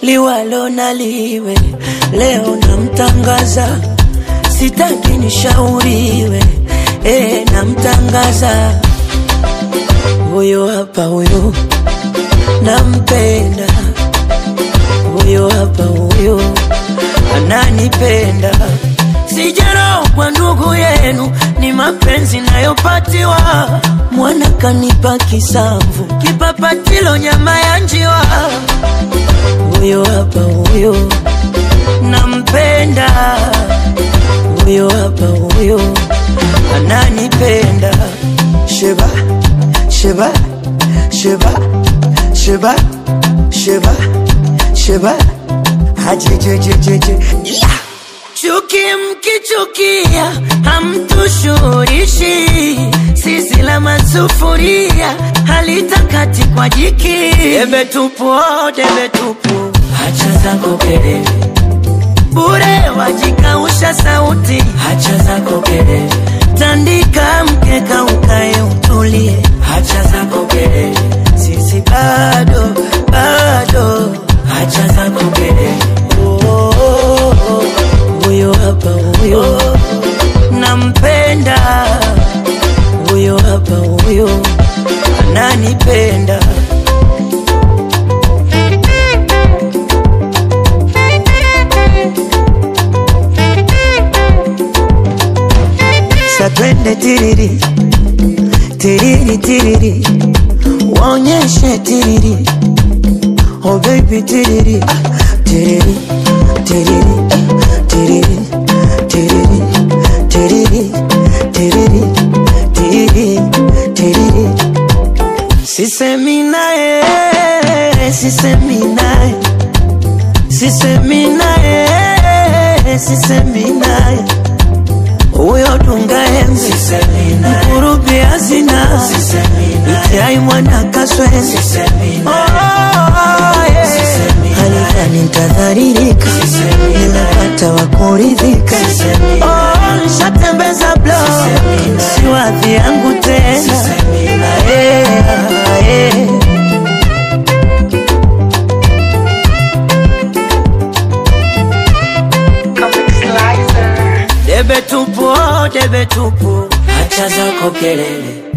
liwalo na liwe, leo namtangaza, sitaki nishauriwe, namtangaza. Huyo hapa huyo, nampenda. Huyo hapa huyo, ananipenda. Sijaro kwa ndugu yenu, ni mapenzi nayopatiwa. Mwana kanipa kisamvu, kipapatilo nyama ya njiwa. Huyo hapa huyo, nampenda. Huyo hapa huyo, ananipenda. Sheba, sheba, sheba, sheba, sheba, sheba, hajejejejeje, yeah. Chuki mkichukia hamtushurishi, sisi la masufuria halitakati kwa jiki. Debe tupu, debe tupu, hacha zako kelele, bure wajikausha sauti, hacha zako kelele. Tandika mkeka ukae utulie, hacha zako kelele. Sisi bado, bado, hacha zako kelele. Huyo hapa huyo, nampenda. Huyo hapa huyo, ananipenda. Satwende tiriri, tiriri tiriri, waonyeshe tiriri. Oh baby tiriri, tiriri, tiriri, tiriri, tiriri, tiriri, tiriri, tiriri, tiriri. Sisemi nae, sisemi nae, sisemi nae, sisemi nae. Uyo dunga enzi, mkurubi hazina, itiai mwana kaswenzi. Halika nitadharirika, ninapata wakuridhika. Nishatembeza blow, si wadhi yangu tena. Debe tupu, debe tupu, hacha zako kelele.